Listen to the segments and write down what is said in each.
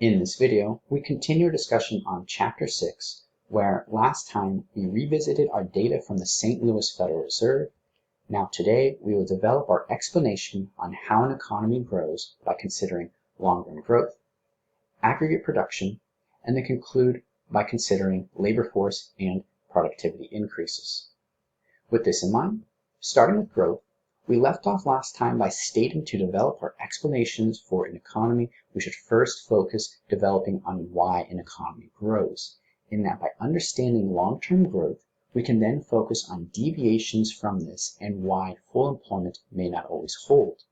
In this video, we continue our discussion on Chapter 6, where last time we revisited our data from the St. Louis Federal Reserve. Now today, we will develop our explanation on how an economy grows by considering long-run growth, aggregate production, and then conclude by considering labor force and productivity increases. With this in mind, starting with growth, we left off last time by stating to develop our explanations for an economy, we should first focus developing on why an economy grows. In that by understanding long-term growth, we can then focus on deviations from this and why full employment may not always hold.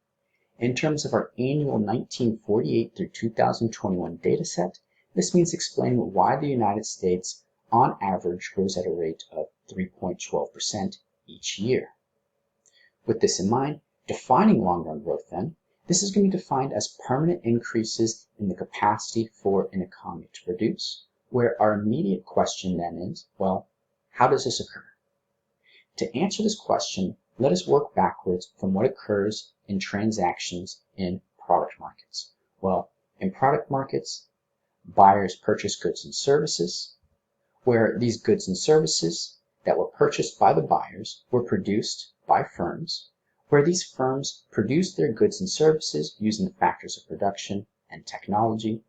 In terms of our annual 1948 through 2021 data set, this means explaining why the United States on average grows at a rate of 3.12% each year. With this in mind, defining long-run growth then, this is going to be defined as permanent increases in the capacity for an economy to produce, where our immediate question then is, well, how does this occur? To answer this question, let us work backwards from what occurs in transactions in product markets. Well, in product markets, buyers purchase goods and services, where these goods and services that were purchased by the buyers were produced by firms, where these firms produce their goods and services using the factors of production and technology.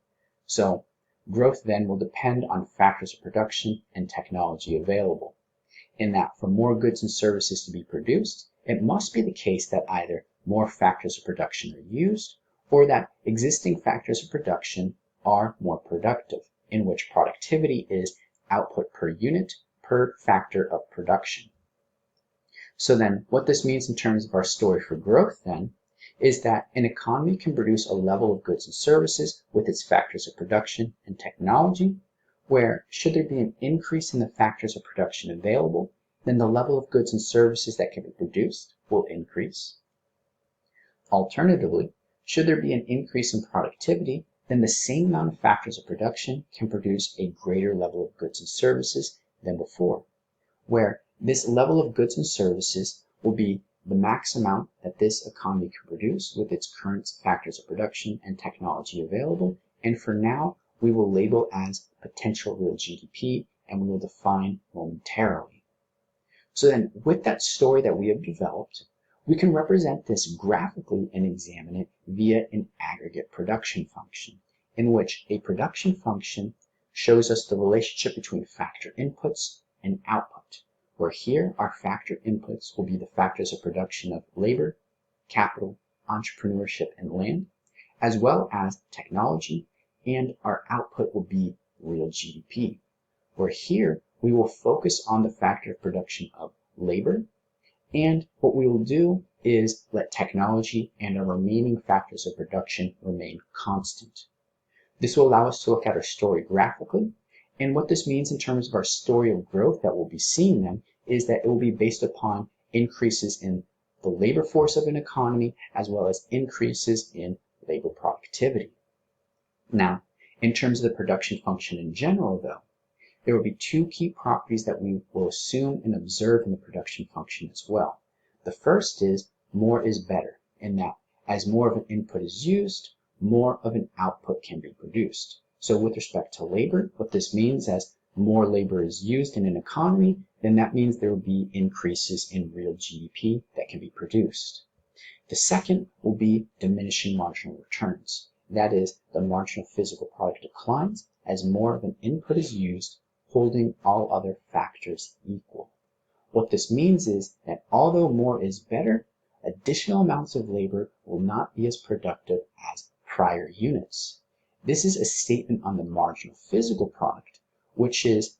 So growth then will depend on factors of production and technology available. In that for more goods and services to be produced, it must be the case that either more factors of production are used or that existing factors of production are more productive, in which productivity is output per unit per factor of production. So then what this means in terms of our story for growth then is that an economy can produce a level of goods and services with its factors of production and technology, where should there be an increase in the factors of production available, then the level of goods and services that can be produced will increase. Alternatively, should there be an increase in productivity, then the same amount of factors of production can produce a greater level of goods and services than before, where this level of goods and services will be the max amount that this economy can produce with its current factors of production and technology available, and for now we will label as potential real GDP, and we will define momentarily. So then with that story that we have developed, we can represent this graphically and examine it via an aggregate production function, in which a production function shows us the relationship between factor inputs and output, where here our factor inputs will be the factors of production of labor, capital, entrepreneurship, and land, as well as technology, and our output will be real GDP, where here we will focus on the factor of production of labor, and what we will do is let technology and our remaining factors of production remain constant. This will allow us to look at our story graphically, and what this means in terms of our story of growth that we'll be seeing then is that it will be based upon increases in the labor force of an economy as well as increases in labor productivity. Now, in terms of the production function in general though, there will be two key properties that we will assume and observe in the production function as well. The first is more is better, in that as more of an input is used, more of an output can be produced. So with respect to labor, what this means as more labor is used in an economy, then that means there will be increases in real GDP that can be produced. The second will be diminishing marginal returns. That is, the marginal physical product declines as more of an input is used, holding all other factors equal. What this means is that although more is better, additional amounts of labor will not be as productive as prior units. This is a statement on the marginal physical product, which is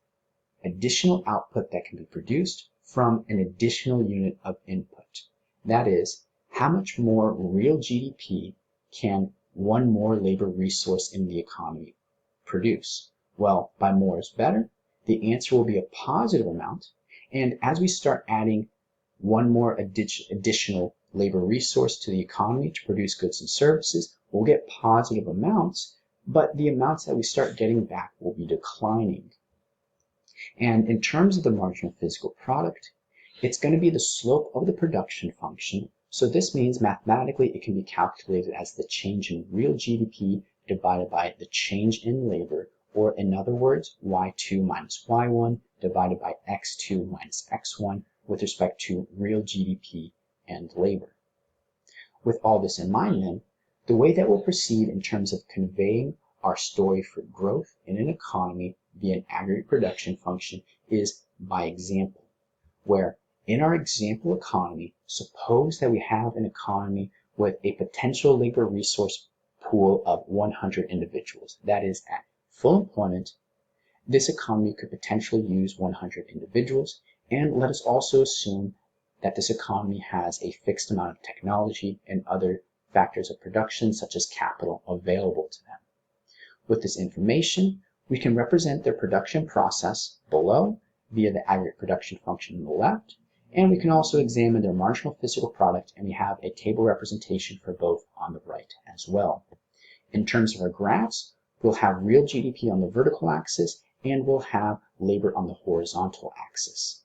additional output that can be produced from an additional unit of input. That is, how much more real GDP can one more labor resource in the economy produce? Well, by more is better, the answer will be a positive amount, and as we start adding one more additional labor resource to the economy to produce goods and services, we'll get positive amounts, but the amounts that we start getting back will be declining. And in terms of the marginal physical product, it's going to be the slope of the production function. So this means mathematically it can be calculated as the change in real GDP divided by the change in labor, or in other words, y2 minus y1 divided by x2 minus x1 with respect to real GDP and labor. With all this in mind then, the way that we'll proceed in terms of conveying our story for growth in an economy via an aggregate production function is by example, where in our example economy, suppose that we have an economy with a potential labor resource pool of 100 individuals. That is, at full employment, this economy could potentially use 100 individuals, and let us also assume that this economy has a fixed amount of technology and other factors of production such as capital available to them. With this information, we can represent their production process below via the aggregate production function on the left, and we can also examine their marginal physical product, and we have a table representation for both on the right as well. In terms of our graphs, we'll have real GDP on the vertical axis, and we'll have labor on the horizontal axis.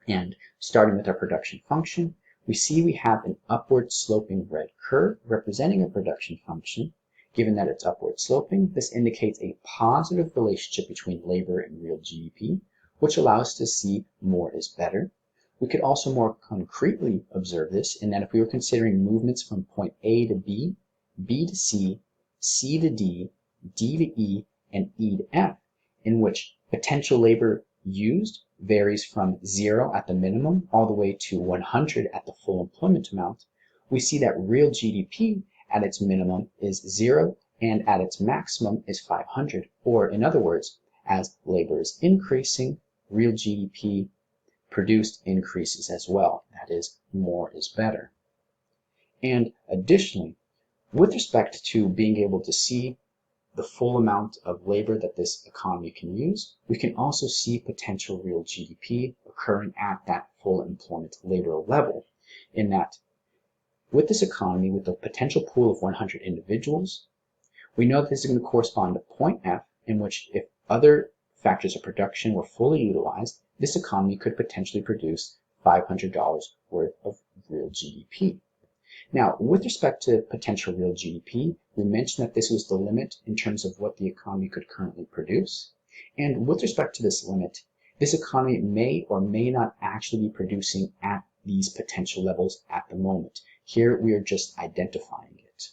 And starting with our production function, we see we have an upward sloping red curve representing a production function. Given that it's upward sloping, this indicates a positive relationship between labor and real GDP, which allows us to see more is better. We could also more concretely observe this in that if we were considering movements from point A to B, B to C, C to D, D to E, and E to F, in which potential labor used varies from 0 at the minimum all the way to 100 at the full employment amount, we see that real GDP at its minimum is 0 and at its maximum is 500. Or in other words, as labor is increasing, real GDP produced increases as well. That is, more is better. And additionally, with respect to being able to see the full amount of labor that this economy can use, we can also see potential real GDP occurring at that full employment labor level, in that with this economy, with a potential pool of 100 individuals, we know that this is going to correspond to point F, in which if other factors of production were fully utilized, this economy could potentially produce $500 worth of real GDP. Now, with respect to potential real GDP, we mentioned that this was the limit in terms of what the economy could currently produce. And with respect to this limit, this economy may or may not actually be producing at these potential levels at the moment. Here we are just identifying it.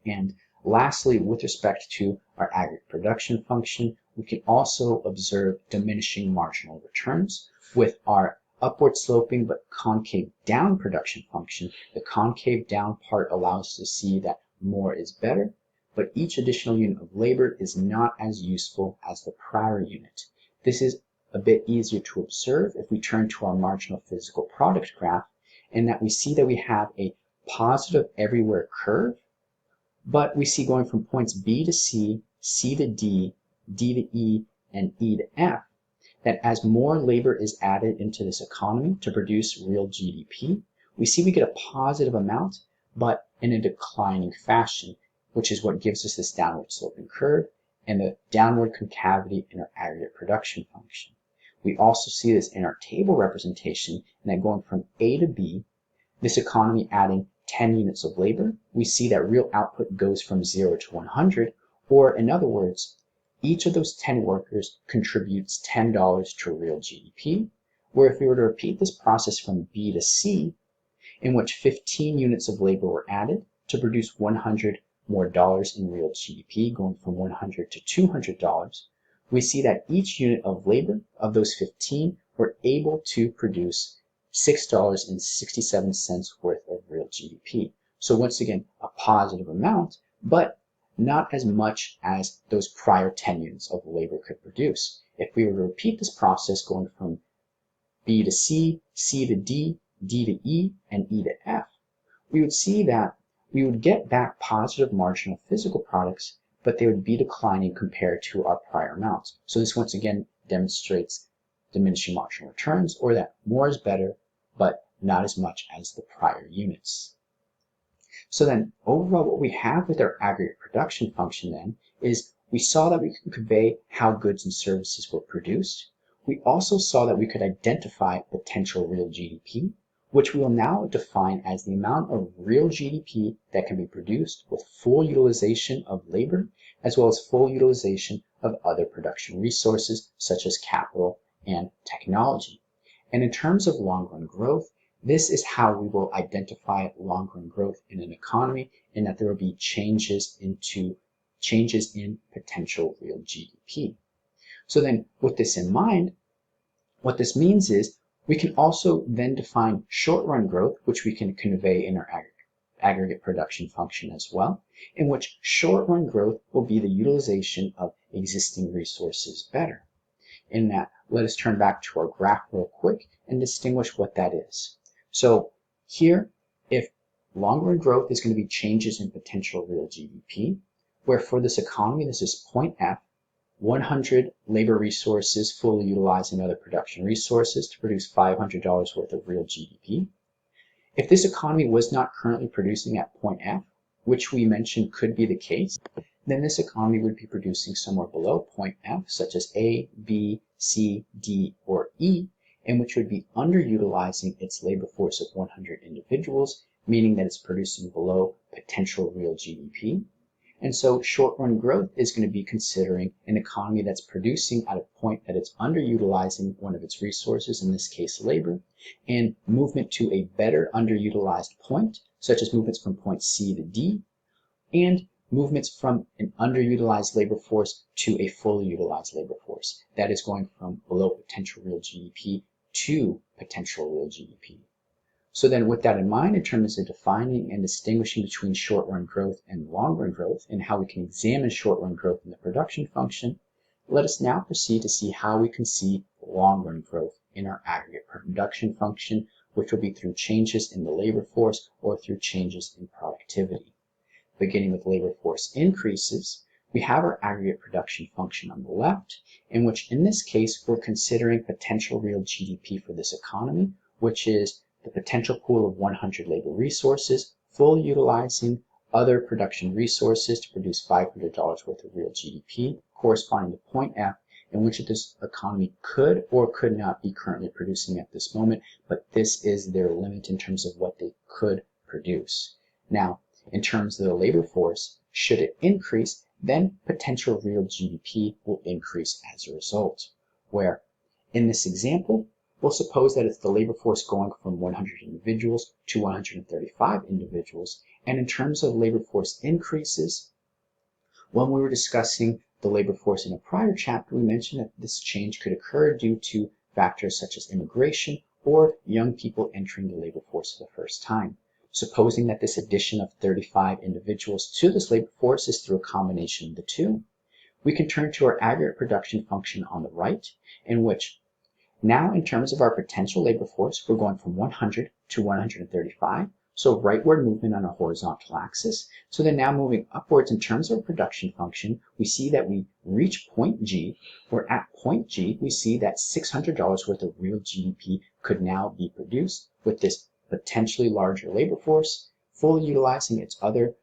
And lastly, with respect to our aggregate production function, we can also observe diminishing marginal returns with our upward sloping but concave down production function. The concave down part allows us to see that more is better, but each additional unit of labor is not as useful as the prior unit. This is a bit easier to observe if we turn to our marginal physical product graph, in that we see that we have a positive everywhere curve, but we see going from points B to C, C to D, D to E, and E to F, that as more labor is added into this economy to produce real GDP, we see we get a positive amount, but in a declining fashion, which is what gives us this downward sloping curve and the downward concavity in our aggregate production function. We also see this in our table representation, and that going from A to B, this economy adding 10 units of labor, we see that real output goes from 0 to 100, or in other words, each of those 10 workers contributes $10 to real GDP, where if we were to repeat this process from B to C, in which 15 units of labor were added to produce $100 more in real GDP, going from $100 to $200, we see that each unit of labor of those 15 were able to produce $6.67 worth of real GDP. So once again, a positive amount, but not as much as those prior 10 units of labor could produce. If we were to repeat this process going from B to C, C to D, D to E, and E to F, we would see that we would get back positive marginal physical products, but they would be declining compared to our prior amounts. So this once again demonstrates diminishing marginal returns, or that more is better, but not as much as the prior units. So then overall what we have with our aggregate production function then is we saw that we could convey how goods and services were produced. We also saw that we could identify potential real GDP. which we will now define as the amount of real GDP that can be produced with full utilization of labor, as well as full utilization of other production resources such as capital and technology. And in terms of long-run growth, this is how we will identify long-run growth in an economy, in that there will be changes in potential real GDP. So then with this in mind, what this means is we can also then define short-run growth, which we can convey in our aggregate production function as well, in which short-run growth will be the utilization of existing resources better. In that, let us turn back to our graph real quick and distinguish what that is. So here, if long-run growth is going to be changes in potential real GDP, where for this economy, this is point F, 100 labor resources fully utilizing other production resources to produce $500 worth of real GDP. If this economy was not currently producing at point F, which we mentioned could be the case, then this economy would be producing somewhere below point F, such as A, B, C, D, or E, and which would be underutilizing its labor force of 100 individuals, meaning that it's producing below potential real GDP. And so short-run growth is going to be considering an economy that's producing at a point that it's underutilizing one of its resources, in this case labor, and movement to a better underutilized point, such as movements from point C to D, and movements from an underutilized labor force to a fully utilized labor force. That is going from below potential real GDP to potential real GDP. So then with that in mind, in terms of defining and distinguishing between short-run growth and long-run growth, and how we can examine short-run growth in the production function, let us now proceed to see how we can see long-run growth in our aggregate production function, which will be through changes in the labor force or through changes in productivity. Beginning with labor force increases, we have our aggregate production function on the left, in which in this case we're considering potential real GDP for this economy, which is the potential pool of 100 labor resources, fully utilizing other production resources to produce $500 worth of real GDP, corresponding to point F, in which this economy could or could not be currently producing at this moment, but this is their limit in terms of what they could produce. Now, in terms of the labor force, should it increase, then potential real GDP will increase as a result, where in this example, we'll suppose that it's the labor force going from 100 individuals to 135 individuals. And in terms of labor force increases, when we were discussing the labor force in a prior chapter, we mentioned that this change could occur due to factors such as immigration or young people entering the labor force for the first time. Supposing that this addition of 35 individuals to this labor force is through a combination of the two, we can turn to our aggregate production function on the right, in which now, in terms of our potential labor force, we're going from 100 to 135, so rightward movement on a horizontal axis. So then now moving upwards in terms of our production function, we see that we reach point G, where at point G, we see that $600 worth of real GDP could now be produced with this potentially larger labor force, fully utilizing its other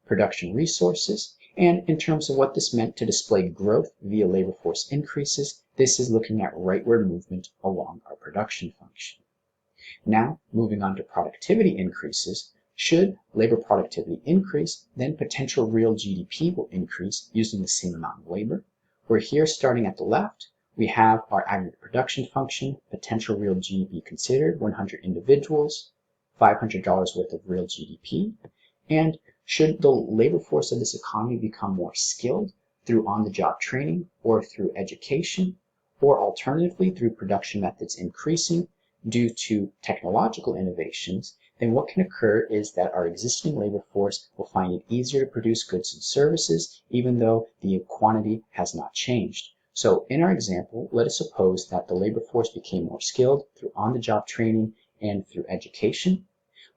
production resources. And in terms of what this meant to display growth via labor force increases, this is looking at rightward movement along our production function. Now, moving on to productivity increases, should labor productivity increase, then potential real GDP will increase using the same amount of labor. We're here starting at the left, we have our aggregate production function, potential real GDP considered, 100 individuals, $500 worth of real GDP, and should the labor force of this economy become more skilled through on-the-job training or through education, or alternatively through production methods increasing due to technological innovations, then what can occur is that our existing labor force will find it easier to produce goods and services, even though the quantity has not changed. So in our example, let us suppose that the labor force became more skilled through on-the-job training and through education.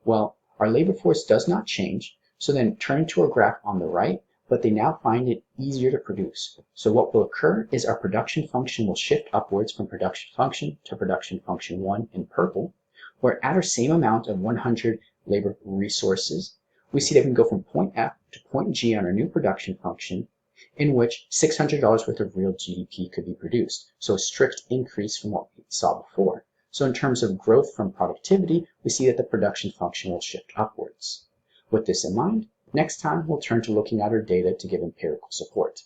Well, our labor force does not change, so then turn to our graph on the right, but they now find it easier to produce. So what will occur is our production function will shift upwards from production function to production function 1 in purple, where at our same amount of 100 labor resources, we see that we can go from point F to point G on our new production function, in which $600 worth of real GDP could be produced. So a strict increase from what we saw before. So in terms of growth from productivity, we see that the production function will shift upwards. With this in mind, next time we'll turn to looking at our data to give empirical support.